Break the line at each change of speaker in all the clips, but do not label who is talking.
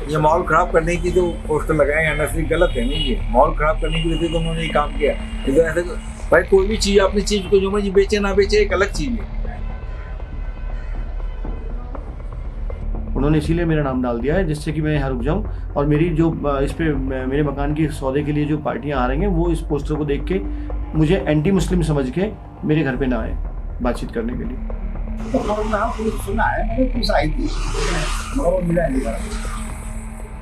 ये माहौल खराब करने की जो पोस्टर लगाए एनएससी गलत है नहीं, ये माहौल खराब करने की वजह से तो उन्होंने ये काम किया। ये तो ऐसे भाई कोई भी चीज अपनी चीज को जो मर्जी बेचे ना बेचे एक अलग चीज है।
उन्होंने इसीलिए मेरा नाम डाल दिया है जिससे कि मैं यहाँ रुक जाऊँ और मेरी जो इस पे मेरे मकान की सौदे के लिए जो पार्टियाँ आ रही हैं वो इस पोस्टर को देख के मुझे एंटी मुस्लिम समझ के मेरे घर पे ना आए बातचीत करने के लिए।
तो नाम पुलिस सुना है, मैंने पुलिस आई थी मगर वो मिला नहीं,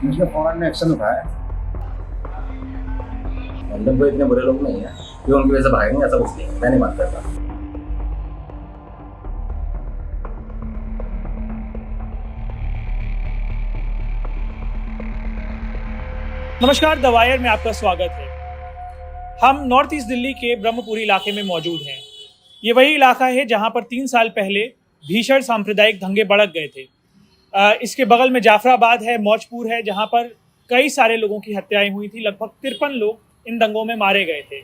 मुझे फौरन ने एक्शन उठाया।
लंदन कोई इतने बुरे लोग नहीं है कि उनकी वजह से भागेंगे, ऐसा कुछ नहीं है, मैं नहीं मानता था।
नमस्कार, द वायर में आपका स्वागत है। हम नॉर्थ ईस्ट दिल्ली के ब्रह्मपुरी इलाके में मौजूद हैं। ये वही इलाका है जहां पर 3 साल पहले भीषण सांप्रदायिक दंगे भड़क गए थे। इसके बगल में जाफराबाद है, मौजपुर है, जहां पर कई सारे लोगों की हत्याएं हुई थी। लगभग 53 लोग इन दंगों में मारे गए थे।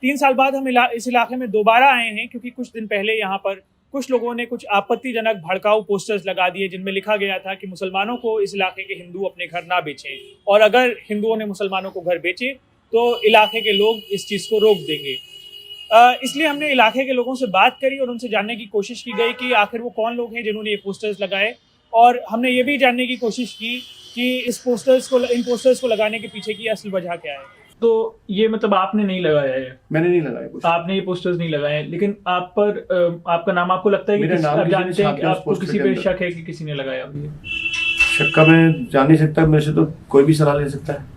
3 साल बाद हम इस इलाके में दोबारा आए हैं क्योंकि कुछ दिन पहले यहाँ पर कुछ लोगों ने कुछ आपत्तिजनक भड़काऊ पोस्टर्स लगा दिए जिनमें लिखा गया था कि मुसलमानों को इस इलाके के हिंदू अपने घर ना बेचें, और अगर हिंदुओं ने मुसलमानों को घर बेचे तो इलाके के लोग इस चीज़ को रोक देंगे। इसलिए हमने इलाके के लोगों से बात करी और उनसे जानने की कोशिश की गई कि आखिर वो कौन लोग हैं जिन्होंने ये पोस्टर्स लगाए, और हमने ये भी जानने की कोशिश की कि इन पोस्टर्स को लगाने के पीछे की असल वजह क्या है। तो ये मतलब आपने नहीं लगाया है?
मैंने नहीं लगाया कुछ।
आपने ये पोस्टर्स नहीं लगाए, लेकिन आप पर आपका नाम, आपको लगता है कि आप जानते हैं कि आपको किसी पे शक है कि किसी ने लगाया?
शक का मैं जान नहीं सकता, मेरे से तो कोई भी सलाह ले सकता है।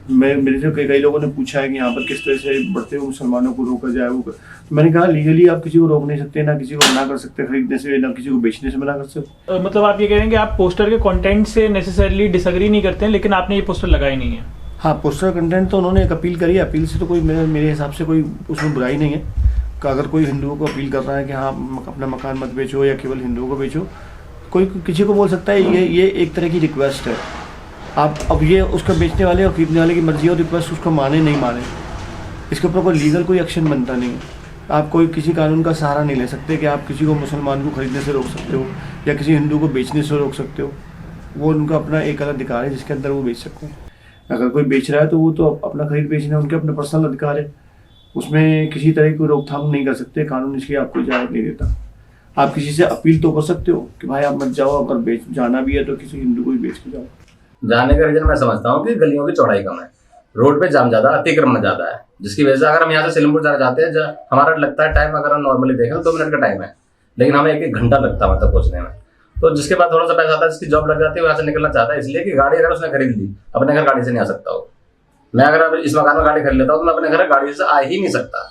मेरे से कई लोगों ने पूछा है कि यहाँ पर किस तरह से बढ़ते हुए मुसलमानों को रोका जाए। तो मैंने कहा लीगली आप किसी को रोक नहीं सकते, ना किसी को मना कर सकते खरीदने से, ना किसी को बेचने से मना कर सकते।
मतलब आप ये कह रहे हैं कि आप पोस्टर के कंटेंट से नेसेसरली डिसएग्री नहीं करते हैं, लेकिन आपने ये पोस्टर लगाए नहीं है?
हाँ, पोस्टर कंटेंट तो उन्होंने एक अपील करी है, अपील से तो कोई मेरे हिसाब से कोई उसमें बुराई नहीं है कि अगर कोई हिंदुओं को अपील कर रहा है कि हाँ अपना मकान मत बेचो या केवल हिंदुओं को बेचो, कोई किसी को बोल सकता है। ये एक तरह की रिक्वेस्ट है। आप अब ये उसका बेचने वाले और खरीदने वाले की मर्जी और रिक्वेस्ट उसको माने नहीं माने, इसके ऊपर कोई लीगल कोई एक्शन बनता नहीं है। आप कोई किसी कानून का सहारा नहीं ले सकते कि आप किसी को मुसलमान को खरीदने से रोक सकते हो या किसी हिंदू को बेचने से रोक सकते हो। वो उनका अपना एक अलग अधिकार है जिसके अंदर वो बेच सकते हैं। अगर कोई बेच रहा है तो वो तो अपना खरीद बेचना उनके अपना पर्सनल अधिकार है, उसमें किसी तरह की रोकथाम नहीं कर सकते। कानून इसकी आपको इजाज़त नहीं देता। आप किसी से अपील तो कर सकते हो कि भाई आप मत जाओ, अगर जाना भी है तो किसी हिंदू को ही बेच के जाओ।
जाने का रीजन मैं समझता हूँ कि गलियों की चौड़ाई कम है, रोड पे जाम ज्यादा, अतिक्रमण ज्यादा है, जिसकी वजह से अगर हम यहाँ से सिलमपुर जाना चाहते हैं, हमारा लगता है टाइम, अगर हम नॉर्मली देखें 2 मिनट का टाइम है, लेकिन हमें 1 घंटा लगता है मतलब पहुंचने में। तो जिसके बाद थोड़ा सा पैसा आता है, जिसकी जॉब लग जाती है, वहाँ से निकलना चाहता है, इसलिए कि गाड़ी अगर उसने खरीद ली, अपने घर गाड़ी से नहीं आ सकता हो। मैं अगर इस मकान में गाड़ी खरीद लेता हूँ तो मैं अपने घर गाड़ी से आ ही नहीं सकता।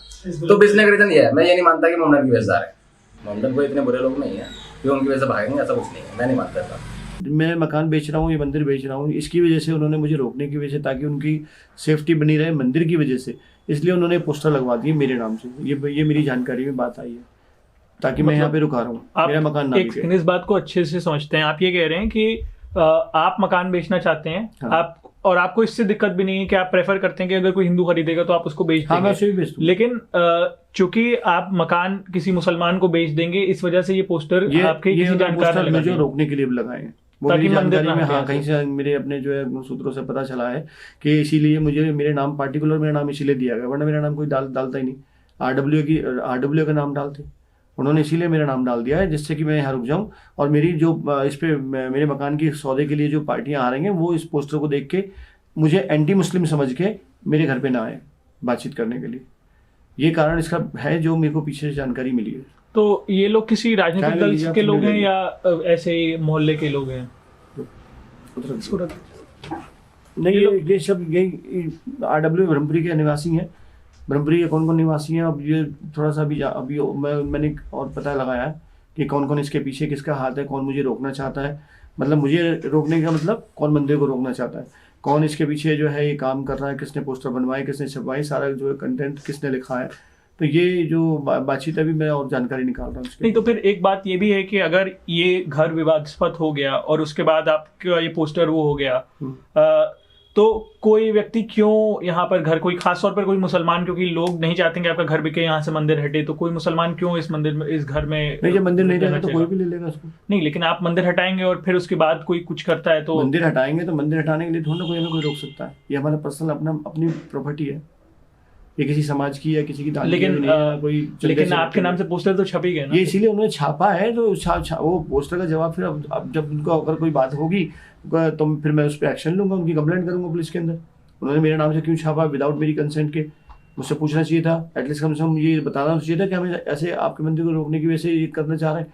तो बेचने का रीजन ये है। मैं ये नहीं मानता कि मोहम्मद की वजह से आ रहे हैं। मोहम्मद कोई इतने बुरे लोग नहीं है कि उनकी वजह से भागेंगे, ऐसा कुछ नहीं है, मैं नहीं मानता था।
मैं मकान बेच रहा हूँ, ये मंदिर बेच रहा हूँ, इसकी वजह से उन्होंने मुझे रोकने की वजह से, ताकि उनकी सेफ्टी बनी रहे मंदिर की वजह से, इसलिए उन्होंने पोस्टर लगवा दिए मेरे नाम से। ये मेरी जानकारी में बात आई है, ताकि मैं यहाँ पे रुका रहा हूँ, मेरा मकान ना बिके।
इस बात को अच्छे से समझते हैं। आप ये कह रहे हैं कि आप मकान बेचना चाहते हैं,
हाँ।
और आपको इससे दिक्कत भी नहीं है कि आप प्रेफर करते हैं कि अगर कोई हिंदू खरीदेगा तो आप उसको बेच देंगे।
हाँ, मैं उसे भी बेच दूंगा।
लेकिन चूंकि आप मकान किसी मुसलमान को बेच देंगे, इस वजह से ये पोस्टर आपके किसी जानकार ने
जो रोकने के लिए लगाए हैं, वो मेरी जानकारी में, हाँ, कहीं से मेरे अपने जो है सूत्रों से पता चला है कि इसीलिए मुझे मेरे नाम पार्टिकुलर मेरा नाम इसीलिए दिया गया, वरना मेरा नाम कोई डालता ही नहीं। आरडब्ल्यू का नाम डालते, उन्होंने इसीलिए मेरा नाम डाल दिया है जिससे कि मैं यहाँ रुक जाऊँ और मेरी जो इस पे मेरे मकान की सौदे के लिए जो पार्टियाँ आ रही हैं वो इस पोस्टर को देख के मुझे एंटी मुस्लिम समझ के मेरे घर पे ना आए बातचीत करने के लिए। ये कारण इसका है जो मेरे को पीछे से जानकारी मिली है।
तो ये लोग किसी राजनीतिक दल के लोग हैं या ऐसे ही मोहल्ले के लोग हैं?
नहीं, ये सब यही आरडब्ल्यू ब्रह्मपुरी के निवासी हैं। ब्रह्मपुरी के कौन कौन निवासी हैं, अब ये थोड़ा सा अभी मैंने और पता लगाया है कि कौन कौन इसके पीछे, किसका हाथ है, कौन मुझे रोकना चाहता है। मतलब मुझे रोकने का मतलब कौन मंदिर को रोकना चाहता है, कौन इसके पीछे जो है ये काम कर रहा है, किसने पोस्टर बनवाए, किसने छपवाए, सारा जो है कंटेंट किसने लिखा है। तो ये जो बातचीत अभी मैं और जानकारी निकाल रहा हूँ।
नहीं, तो फिर एक बात ये भी है कि अगर ये घर विवादास्पद हो गया और उसके बाद आपका ये पोस्टर वो हो गया, तो कोई व्यक्ति क्यों यहाँ पर घर, कोई खास तौर पर कोई मुसलमान, क्योंकि लोग नहीं चाहते कि आपका घर बिके, यहाँ से मंदिर हटे, तो कोई मुसलमान क्यों इस मंदिर में, इस घर में
नहीं, जब मंदिर नहीं
रहना
रहेगा तो
चाहेगा?
कोई भी ले लेगा उसको।
नहीं, लेकिन आप मंदिर हटाएंगे और फिर उसके बाद कोई कुछ करता है तो
मंदिर हटाएंगे तो मंदिर हटाने के लिए थोड़ा ना कोई हमें कोई रोक सकता है। ये हमारा पर्सनल अपनी प्रॉपर्टी है, ये किसी समाज की या किसी की दान
लेकिन
कोई
लेकिन आपके नाम से पोस्टर तो छप ही गए ना।
ये इसीलिए उन्होंने छापा है, तो वो पोस्टर का जवाब फिर अब जब उनको अगर कोई बात होगी तो फिर मैं उस पर एक्शन लूंगा, उनकी कंप्लेंट करूंगा पुलिस के अंदर। उन्होंने मेरे नाम से क्यों छापा विदाउट मेरी कंसेंट के? मुझसे पूछना चाहिए था, एटलीस्ट कम से कम ये बताना चाहिए था कि हमें ऐसे आपके मंदिर को रोकने की वजह से ये करना चाह रहे हैं।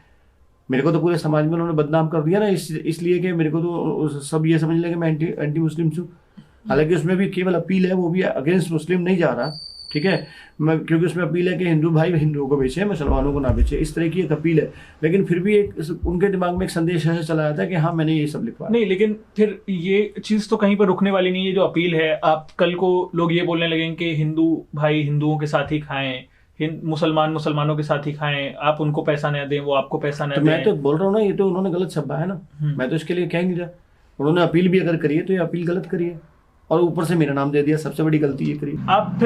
मेरे को तो पूरे समाज में उन्होंने बदनाम कर दिया ना, इसलिए कि मेरे को तो सब ये समझ लें कि मैं एंटी मुस्लिम हूँ। हालांकि उसमें भी केवल अपील है, वो भी अगेंस्ट मुस्लिम नहीं जा रहा, ठीक है, मैं क्योंकि उसमें अपील है कि हिंदू भाई हिंदुओं को बेचे, मुसलमानों को ना बेचे, इस तरह की एक अपील है। लेकिन फिर भी एक उनके दिमाग में एक संदेश ऐसे चला जाता है कि हाँ मैंने ये सब लिखवा।
नहीं, लेकिन फिर ये चीज तो कहीं पर रुकने वाली नहीं है। जो अपील है, आप कल को लोग ये बोलने लगेंगे कि हिंदू भाई हिंदुओं के साथ ही खाएं, मुसलमान मुसलमानों के साथ ही खाएं, आप उनको पैसा न दें, वो आपको पैसा न
तो
दें।
मैं तो बोल रहा हूँ ना, ये तो उन्होंने गलत छपा है ना, मैं तो इसके लिए कह नहीं रहा। उन्होंने अपील भी अगर करी है तो ये अपील गलत करी है, और ऊपर से मेरा नाम दे दिया, सबसे बड़ी गलती ये करी।
आप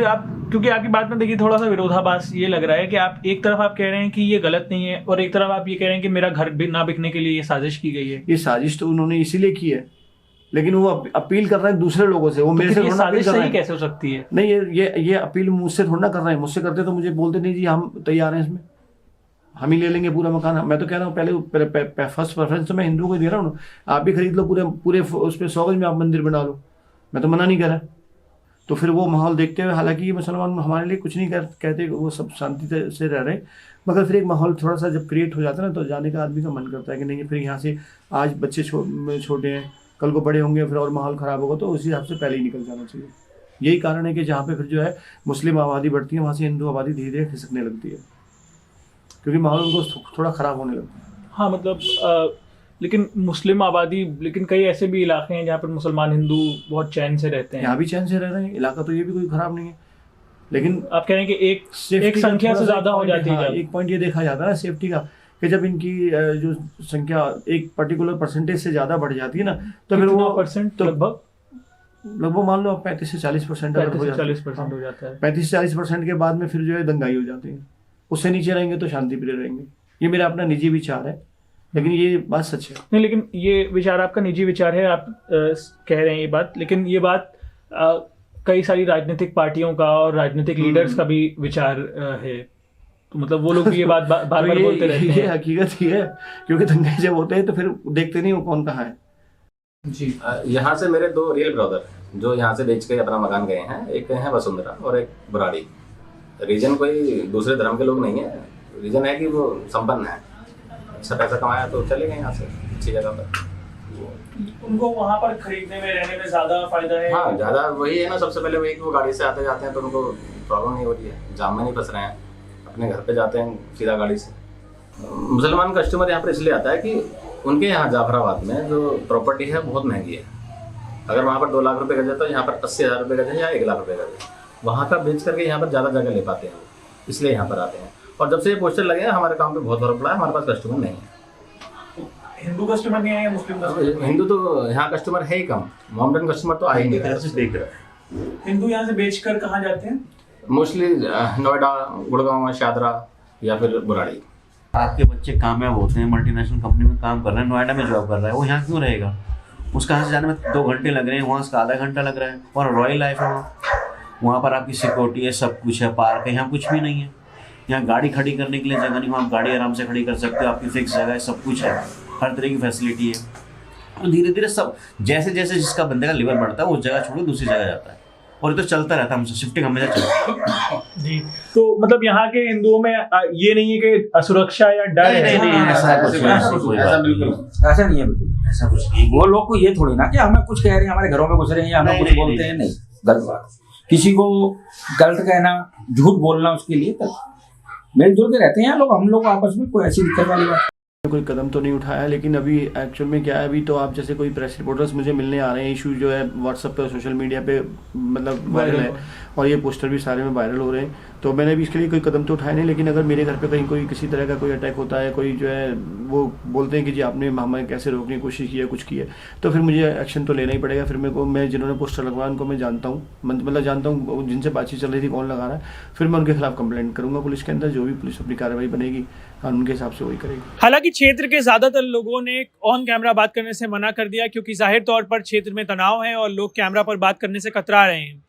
क्योंकि आपकी बात में देखिए थोड़ा सा विरोधाभास ये लग रहा है कि आप एक तरफ आप कह रहे हैं कि ये गलत नहीं है, और एक तरफ आप ये कह रहे हैं कि मेरा घर ना बिकने के लिए ये साजिश की गई है।
ये साजिश तो उन्होंने इसीलिए की है, लेकिन वो अपील कर रहे हैं दूसरे लोगों से, वो मेरे से
ये
थोड़ा अपील
साजिश
कर रहे
सही
हैं।
कैसे हो सकती है?
नहीं, ये अपील मुझसे थोड़ा ना कर रहे हैं, मुझसे करते तो मुझे बोलते नहीं जी हम तैयार हैं इसमें, हम ही ले लेंगे पूरा मकान। मैं तो कह रहा हूँ पहले फर्स्ट प्रेफरेंस तो मैं हिंदुओं को दे रहा हूँ, आप भी खरीद लो पूरे उस पर 100 गज में आप मंदिर बना लो, मैं तो मना नहीं कर रहा। तो फिर वो माहौल देखते हुए, हालांकि ये मुसलमान हमारे लिए कुछ नहीं कहते, वो सब शांति से रह रहे, मगर फिर एक माहौल थोड़ा सा जब क्रिएट हो जाता है ना, तो जाने का आदमी का मन करता है कि नहीं फिर यहाँ से आज बच्चे छोटे हैं, कल को बड़े होंगे, फिर और माहौल ख़राब होगा, तो उसी हिसाब से पहले ही निकल जाना चाहिए। यही कारण है कि जहाँ पे फिर जो है मुस्लिम आबादी बढ़ती है, वहाँ से हिंदू आबादी धीरे धीरे खिसकने लगती है, क्योंकि माहौल उनको थोड़ा ख़राब होने लगता है।
हाँ, मतलब लेकिन मुस्लिम आबादी, लेकिन कई ऐसे भी इलाके हैं जहाँ पर मुसलमान हिंदू बहुत चैन से रहते हैं।
यहाँ भी चैन से रह रहे हैं, इलाका तो ये भी कोई ख़राब नहीं है, लेकिन
आप कह रहे हैं कि एक संख्या से ज़्यादा हो जाती है।
एक पॉइंट ये देखा जाता है ना सेफ्टी का, कि जब इनकी जो संख्या एक पर्टिकुलर परसेंटेज से ज़्यादा बढ़ जाती है ना, तो फिर वो
परसेंट
लगभग मान लो 35 से 40% अगर हो जाता है,
40% हो जाता है।
35 से 40% के बाद में फिर जो है दंगाई हो जाती है, उससे नीचे रहेंगे तो शांति प्रिय रहेंगे। ये मेरा अपना निजी विचार है, लेकिन ये बात सच है।
नहीं, लेकिन ये विचार आपका निजी विचार है, आप कह रहे हैं ये बात, लेकिन ये बात कई सारी राजनीतिक पार्टियों का और राजनीतिक लीडर्स का भी विचार है, तो मतलब वो लोग भी ये बात बार बार बोलते रहते हैं।
ये हकीकत ही है, क्योंकि दंगे जब होते हैं तो फिर देखते नहीं वो कौन कहाँ है।
जी,
यहाँ से मेरे 2 रियल ब्रदर जो यहाँ से बेच के अपना मकान गए हैं, एक है वसुंधरा और एक बुराड़ी। रीजन कोई दूसरे धर्म के लोग नहीं है, रीजन है कि वो संपन्न है, अच्छा पैसा कमाया तो चले गए यहाँ से अच्छी जगह पर।
उनको वहाँ पर खरीदने में रहने में ज्यादा फायदा है।
हाँ, ज़्यादा वही है ना, सबसे पहले वही कि वो गाड़ी से आते जाते हैं तो उनको प्रॉब्लम नहीं हो रही है, जाम में नहीं फंस रहे हैं, अपने घर पे जाते हैं सीधा गाड़ी से। मुसलमान कस्टमर यहाँ पर इसलिए आता है कि उनके यहाँ जाफराबाद में जो प्रॉपर्टी है बहुत महंगी है। अगर वहाँ पर 2 लाख रुपए गज है तो यहाँ पर 80,000 रुपये गज है या 1 लाख रुपये गज है। वहाँ का बेच करके यहाँ पर ज़्यादा जगह ले पाते हैं, इसलिए यहाँ पर आते हैं। और जब से ये पोस्टर लगे हैं हमारे काम पे बहुत फर्क पड़ा है, हमारे पास कस्टमर नहीं है।
हिंदू कस्टमर नहीं है या मुस्लिम कस्टमर?
हिंदू तो यहाँ कस्टमर है ही कम, मोहम्मदन कस्टमर तो आ ही नहीं रहा।
हिंदू यहाँ से बेचकर कहाँ जाते हैं?
मोस्टली नोएडा, गुड़गांव, शादरा या फिर बुराड़ी।
आपके बच्चे कामयाब होते हैं, मल्टीनेशनल कंपनी में काम कर रहे हैं, नोएडा में जॉब कर रहा है, वो यहाँ क्यों रहेगा? उसका यहाँ से जाने में 2 घंटे लग रहे हैं, वहाँ से आधा घंटा लग रहा है, और रॉयल लाइफ है वहाँ पर आपकी सिक्योरिटी है, सब कुछ है, पार्क है, यहाँ कुछ भी नहीं है। यहाँ गाड़ी खड़ी करने के लिए जगह नहीं, वहाँ आप गाड़ी आराम से खड़ी कर सकते हो, आपकी फिक्स जगह है, सब कुछ है, हर तरह की फैसिलिटी है। और धीरे धीरे सब जैसे जैसे जिसका बंदे का लेवल बढ़ता है, उस जगह छोड़ दूसरी जगह जाता है, और ये तो चलता रहता है, हमसे शिफ्टिंग हमेशा चलती है।
जी, तो मतलब यहाँ के हिंदुओं में ये नहीं है कि असुरक्षा या डर है?
नहीं, ऐसा कुछ नहीं,
ऐसा नहीं है, बिल्कुल
ऐसा कुछ नहीं।
वो लोग को ये थोड़ी ना कि हमें कुछ कह रहे हैं, हमारे घरों में घुस रहे हैं या हमें कुछ बोलते हैं, नहीं, गलत बात। किसी को गलत कहना, झूठ बोलना, उसके लिए मिलजुल के रहते हैं लोग, हम लोग आपस में, कोई ऐसी दिक्कत वाली बात
कोई कदम तो नहीं उठाया, लेकिन अभी एक्चुअल में क्या है, अभी तो आप जैसे कोई प्रेस रिपोर्टर्स मुझे मिलने आ रहे हैं, इशू जो है व्हाट्सएप पे सोशल मीडिया पे मतलब वायरल है और ये पोस्टर भी सारे में वायरल हो रहे हैं, तो मैंने अभी इसके लिए कोई कदम तो उठाया नहीं। लेकिन अगर मेरे घर पे कहीं कोई किसी तरह का कोई अटैक होता है, कोई जो है वो बोलते हैं कि जी आपने हमें कैसे रोकने की कोशिश की है, कुछ की है, तो फिर मुझे एक्शन तो लेना ही पड़ेगा। फिर मेरे को, मैं जिन्होंने पोस्टर लगवाया उनको मैं जानता हूँ, मतलब जानता हूँ जिनसे बातचीत चल रही थी कौन लगा रहा है, फिर मैं उनके खिलाफ कंप्लेंट करूँगा पुलिस के अंदर। जो भी पुलिस अपनी कार्रवाई बनेगी कानून के हिसाब से वही करेगी।
हालांकि क्षेत्र के ज्यादातर लोगों ने ऑन कैमरा बात करने से मना कर दिया, क्योंकि जाहिर तौर पर क्षेत्र में तनाव है और लोग कैमरा पर बात करने से कतरा रहे हैं।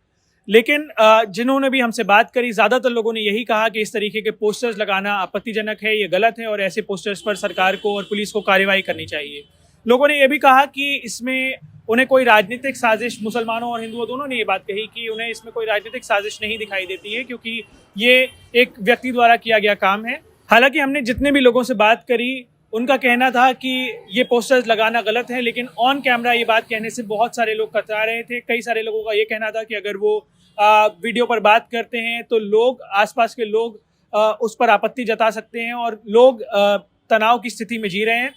लेकिन जिन्होंने भी हमसे बात करी, ज्यादातर लोगों ने यही कहा कि इस तरीके के पोस्टर्स लगाना आपत्तिजनक है, ये गलत है और ऐसे पोस्टर्स पर सरकार को और पुलिस को कार्रवाई करनी चाहिए। लोगों ने यह भी कहा कि इसमें उन्हें कोई राजनीतिक साजिश, मुसलमानों और हिंदुओं दोनों ने ये बात कही कि उन्हें इसमें कोई राजनीतिक साजिश नहीं दिखाई देती है, क्योंकि ये एक व्यक्ति द्वारा किया गया काम है। हालांकि हमने जितने भी लोगों से बात करी उनका कहना था कि ये पोस्टर्स लगाना गलत है, लेकिन ऑन कैमरा ये बात कहने से बहुत सारे लोग कतरा रहे थे। कई सारे लोगों का ये कहना था कि अगर वो वीडियो पर बात करते हैं तो लोग, आसपास के लोग उस पर आपत्ति जता सकते हैं और लोग तनाव की स्थिति में जी रहे हैं।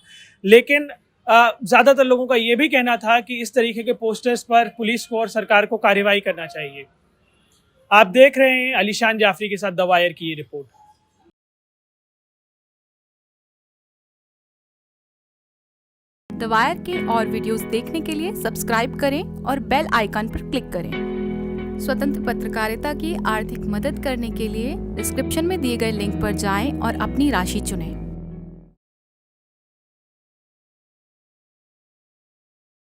लेकिन ज़्यादातर लोगों का ये भी कहना था कि इस तरीके के पोस्टर्स पर पुलिस को और सरकार को कार्रवाई करना चाहिए। आप देख रहे हैं अलीशान जाफरी के साथ द वायर की ये रिपोर्ट।
द वायर के और वीडियोस देखने के लिए सब्सक्राइब करें और बेल आइकन पर क्लिक करें। स्वतंत्र पत्रकारिता की आर्थिक मदद करने के लिए डिस्क्रिप्शन में दिए गए लिंक पर जाएं और अपनी राशि चुनें।